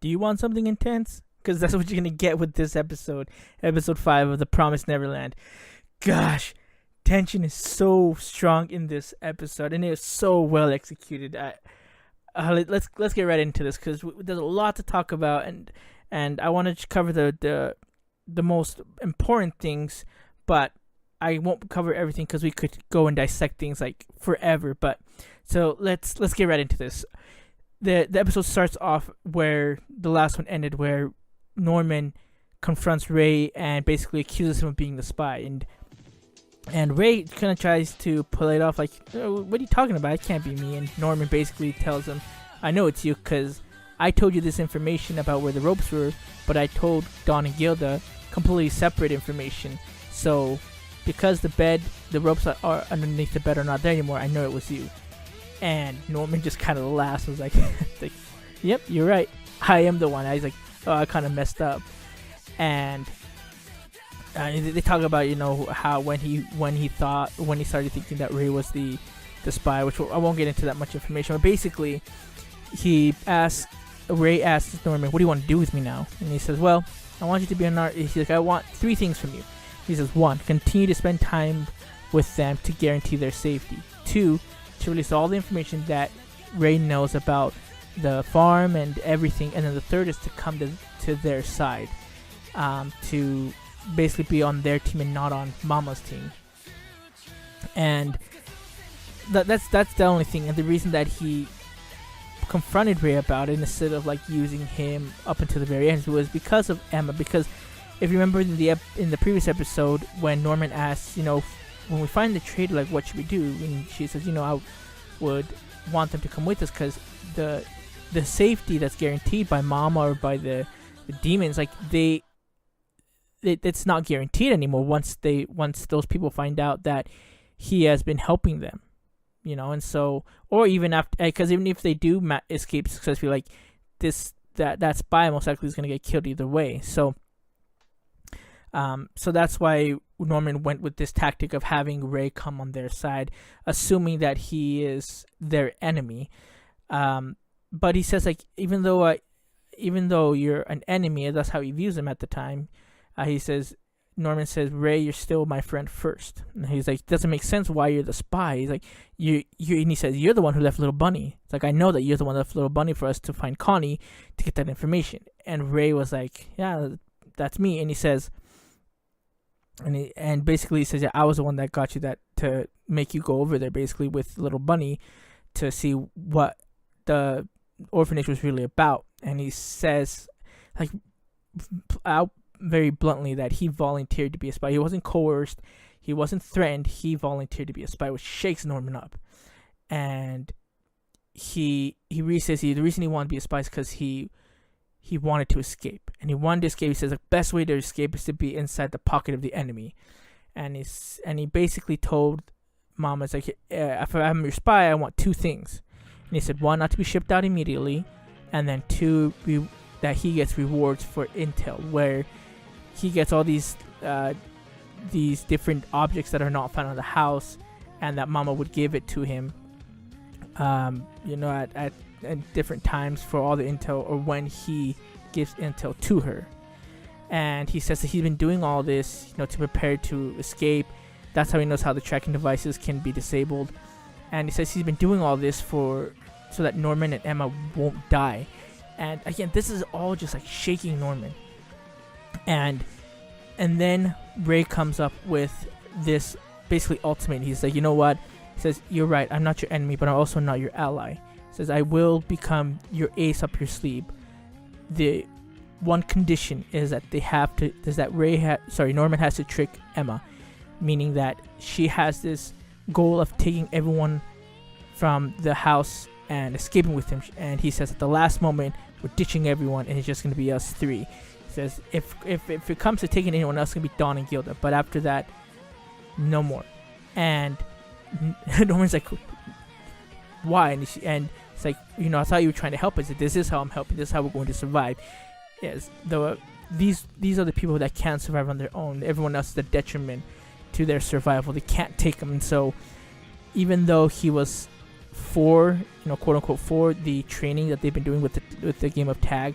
Do you want something intense? Because that's what you're gonna get with this episode 5 of The Promised Neverland. Gosh, tension is so strong in this episode, and it is so well executed. Let's get right into this because there's a lot to talk about, and I want to cover the most important things, but I won't cover everything because we could go and dissect things like forever. But so let's get right into this. The episode starts off where the last one ended, where Norman confronts Ray and basically accuses him of being the spy, and Ray kind of tries to play it off like, oh, what are you talking about? It can't be me. And Norman basically tells him, I know it's you because I told you this information about where the ropes were, but I told Dawn and Gilda completely separate information. So because the ropes are underneath the bed are not there anymore, I know it was you. And Norman just kind of laughs. Was like, yep, you're right. I am the one. I was like, oh, I kind of messed up. And they talk about, how when he started thinking that Ray was the spy, which I won't get into that much information. But basically, Ray asks Norman, what do you want to do with me now? And he says, well, I want you to be an artist. He's like, I want 3 things from you. He says, 1, continue to spend time with them to guarantee their safety. 2, to release all the information that Ray knows about the farm and everything. And then the 3rd is to come to their side, to basically be on their team and not on Mama's team. And that's the only thing. And the reason that he confronted Ray about it instead of like using him up until the very end was because of Emma. Because if you remember in the previous episode when Norman asked, when we find the traitor, like, what should we do? And she says, I would want them to come with us because the safety that's guaranteed by Mama or by the demons, like it's not guaranteed anymore once those people find out that he has been helping them, and so, or even after, because even if they do escape successfully, like that spy most likely is going to get killed either way. So that's why Norman went with this tactic of having Ray come on their side, assuming that he is their enemy. But he says, like, even though you're an enemy, that's how he views him at the time. Norman says, Ray, you're still my friend first. And he's like, doesn't make sense why you're the spy. He's like, you and he says, you're the one who left Little Bunny. It's like, I know that you're the one that left Little Bunny for us to find Connie to get that information. And Ray was like, yeah, that's me. And he says, and basically he says, yeah, I was the one that got you that to make you go over there basically with Little Bunny to see what the orphanage was really about. And he says, like, out very bluntly, that he volunteered to be a spy. He wasn't coerced, he wasn't threatened, he volunteered to be a spy, which shakes Norman up. And he really says the reason he wanted to be a spy is because he wanted to escape. And he wanted to escape. He says the best way to escape is to be inside the pocket of the enemy. And he basically told Mama, it's like, if I'm your spy, I want 2 things. And he said, 1, not to be shipped out immediately, and then 2, that he gets rewards for intel, where he gets all these different objects that are not found in the house, and that Mama would give it to him, at different times for all the intel, or when he gives intel to her. And he says that he's been doing all this, to prepare to escape. That's how he knows how the tracking devices can be disabled. And he says he's been doing all this so that Norman and Emma won't die. And again, this is all just like shaking Norman. And then Ray comes up with this basically ultimatum. He's like, you know what? He says, you're right, I'm not your enemy, but I'm also not your ally. He says, I will become your ace up your sleeve. The one condition is that Norman has to trick Emma, meaning that she has this goal of taking everyone from the house and escaping with him. And he says at the last moment, we're ditching everyone and it's just going to be us 3. He says if it comes to taking anyone else, it's going to be Dawn and Gilda, but after that, no more. And Norman's like, why? And it's like, I thought you were trying to help us. This is how I'm helping. This is how we're going to survive. Yes, these are the people that can't survive on their own. Everyone else is a detriment to their survival. They can't take them. And so even though he was for, quote unquote, for the training that they've been doing with the game of tag,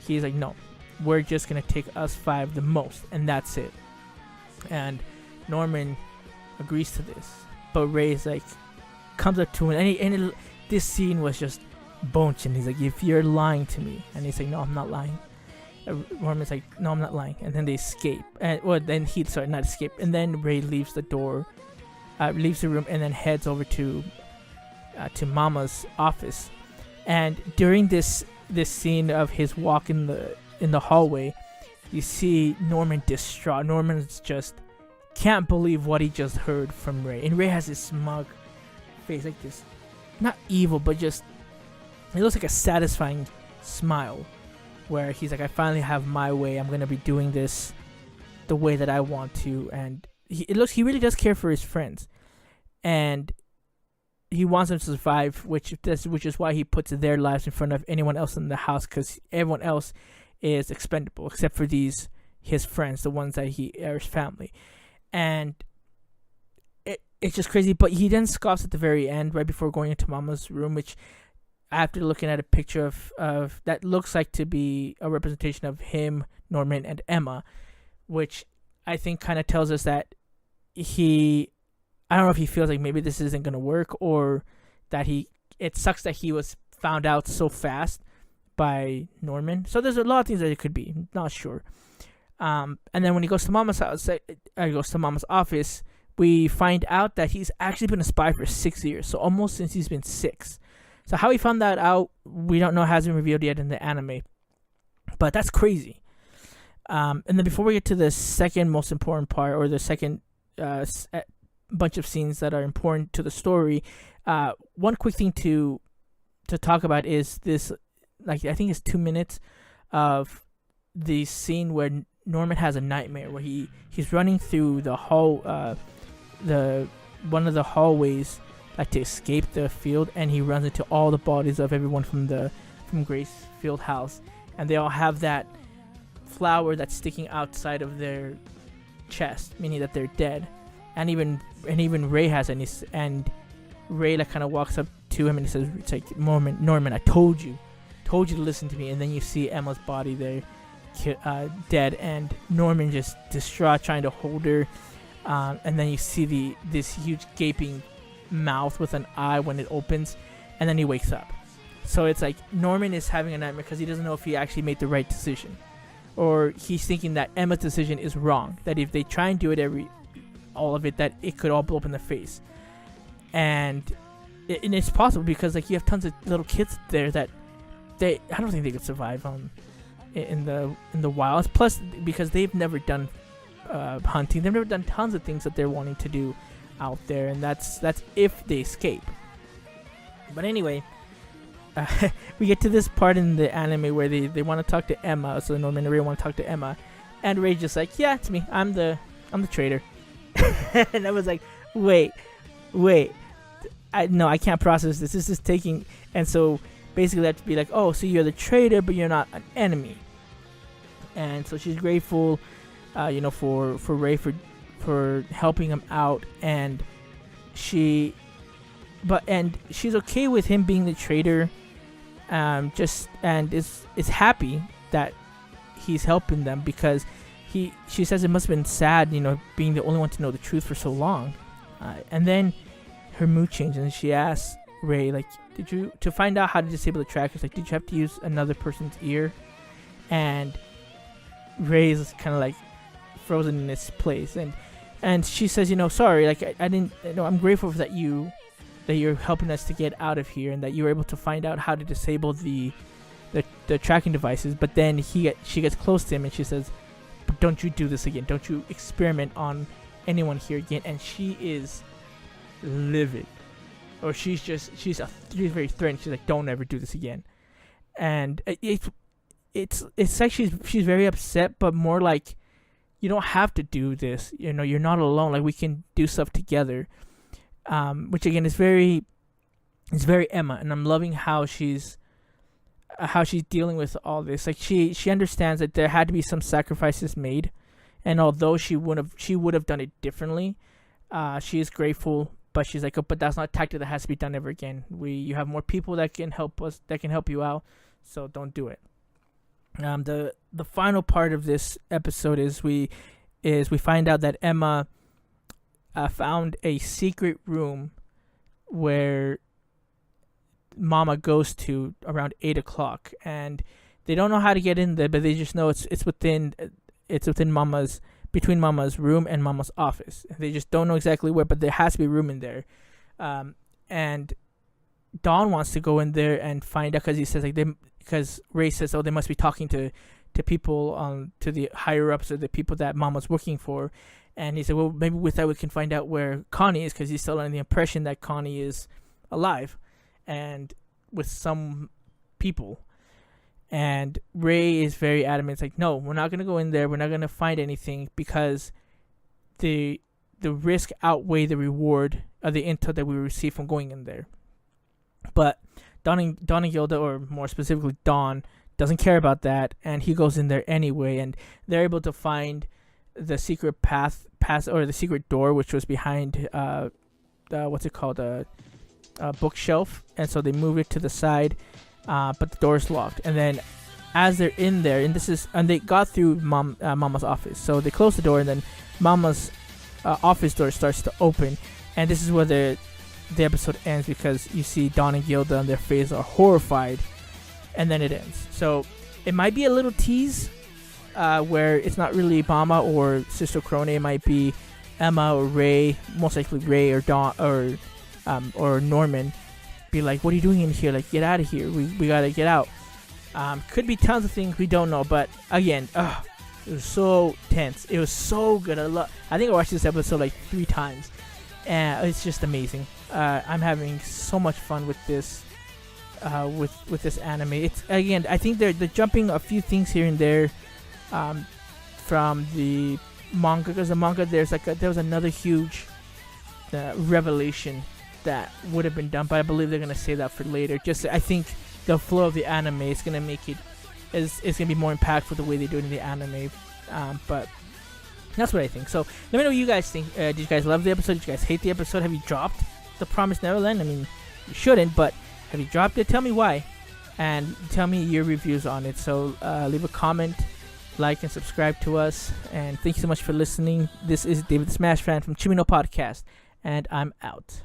he's like, no, we're just gonna take us 5 the most, and that's it. And Norman agrees to this, but Ray's like comes up to him, and this scene was just bone-chin. He's like, if you're lying to me, and he's like, no, I'm not lying. Norman's like, no, I'm not lying. And then they escape, and then he not escape, and then Ray leaves the door, leaves the room, and then heads over to Mama's office. And during this scene of his walk in the hallway, you see Norman distraught. Norman's just can't believe what he just heard from Ray, and Ray has this smug face, like this, not evil, but just it looks like a satisfying smile, where he's like, I finally have my way. I'm gonna be doing this the way that I want to. And he really does care for his friends, and he wants them to survive, which is why he puts their lives in front of anyone else in the house, because everyone else is expendable except for his friends, the ones that his family. And it's just crazy. But he then scoffs at the very end, right before going into Mama's room, which, after looking at a picture of that looks like to be a representation of him, Norman, and Emma, which I think kind of tells us that I don't know if he feels like maybe this isn't going to work, or that it sucks that he was found out so fast by Norman. So there's a lot of things that it could be. Not sure. And then when he goes to Mama's house, goes to Mama's office, we find out that he's actually been a spy for 6 years. So almost since he's been 6. So how he found that out, we don't know, hasn't been revealed yet in the anime. But that's crazy. And then before we get to the second most important part, or the second bunch of scenes that are important to the story, one quick thing to talk about is this, like, I think it's 2 minutes of the scene where Norman has a nightmare, where he's running through the hall, one of the hallways, like, to escape the field, and he runs into all the bodies of everyone from Grace Field House, and they all have that flower that's sticking outside of their chest, meaning that they're dead. And even Ray has it, and Ray, like, kind of walks up to him and he says, it's like, Norman, I told you to listen to me. And then you see Emma's body there, dead, and Norman just distraught, trying to hold her. And then you see this huge gaping mouth with an eye when it opens, and then he wakes up. So it's like Norman is having a nightmare because he doesn't know if he actually made the right decision, or he's thinking that Emma's decision is wrong, that if they try and do it all of it, that it could all blow up in the face. And it's possible because, like, you have tons of little kids there that I don't think they could survive in the wilds. Plus, because they've never done hunting, they've never done tons of things that they're wanting to do out there, and that's if they escape. But anyway, we get to this part in the anime where they want to talk to Emma. So Norman and Ray want to talk to Emma, and Ray's just like, yeah, it's me. I'm the traitor. And I was like, wait, I can't process this. This is taking, and so basically they have to be like, oh, so you're the traitor, but you're not an enemy. And so she's grateful, for Ray for helping him out, and she's okay with him being the traitor, and is happy that he's helping them, because she says it must have been sad, being the only one to know the truth for so long. And then her mood changes, and she asks Ray, like, to find out how to disable the trackers, like, did you have to use another person's ear? And Ray's kind of like frozen in his place, and she says, sorry, like, I didn't, I'm grateful for that you're helping us to get out of here, and that you were able to find out how to disable the tracking devices. But then she gets close to him, and she says, but don't you do this again. Don't you experiment on anyone here again. And she is livid, or she's very threatened. She's like, don't ever do this again. And it's like she's very upset, but more like, you don't have to do this. You're not alone. Like, we can do stuff together. Which again is very Emma, and I'm loving how she's dealing with all this. Like, she understands that there had to be some sacrifices made, and although she would have done it differently, she is grateful. But she's like, oh, but that's not a tactic that has to be done ever again. You have more people that can help us, that can help you out, so don't do it. The final part of this episode is we find out that Emma found a secret room where Mama goes to around 8 o'clock, and they don't know how to get in there, but they just know it's within Mama's between Mama's room and Mama's office. They just don't know exactly where, but there has to be room in there. And Don wants to go in there and find out because he says because Ray says, oh, they must be talking to people to the higher ups or the people that Mama's working for. And he said, well, maybe with that we can find out where Connie is, because he's still under the impression that Connie is alive and with some people. And Ray is very adamant. It's like, no, we're not going to go in there. We're not going to find anything because the risk outweigh the reward of the intel that we receive from going in there. But Don and Gilda, or more specifically Don, doesn't care about that, and he goes in there anyway, and they're able to find the secret path or the secret door, which was behind what's it called, a bookshelf, and so they move it to the side, but the door's locked. And then as they're in there, and they got through Mama's office, so they close the door, and then Mama's office door starts to open, and this is where the episode ends, because you see Don and Gilda on their face are horrified, and then it ends. So it might be a little tease where it's not really Mama or Sister Crone. It might be Emma or Ray, most likely Ray or Don or Norman, be like, what are you doing in here? Like, get out of here. We gotta get out. Could be tons of things we don't know, but again, it was so tense. It was so good. I think I watched this episode like 3 times, and it's just amazing. I'm having so much fun with this. With this anime, it's again, I think they're jumping a few things here and there from the manga, because the manga there was another huge revelation that would have been done, but I believe they're gonna save that for later. Just I think the flow of the anime is gonna make it is gonna be more impactful the way they do it in the anime. But that's what I think. So let me know what you guys think. Did you guys love the episode? Did you guys hate the episode? Have you dropped The Promised Neverland? I mean, you shouldn't, but have you dropped it? Tell me why, and tell me your reviews on it. So leave a comment, like, and subscribe to us. And thank you so much for listening. This is David the Smash Fan from Chibi Podcast, and I'm out.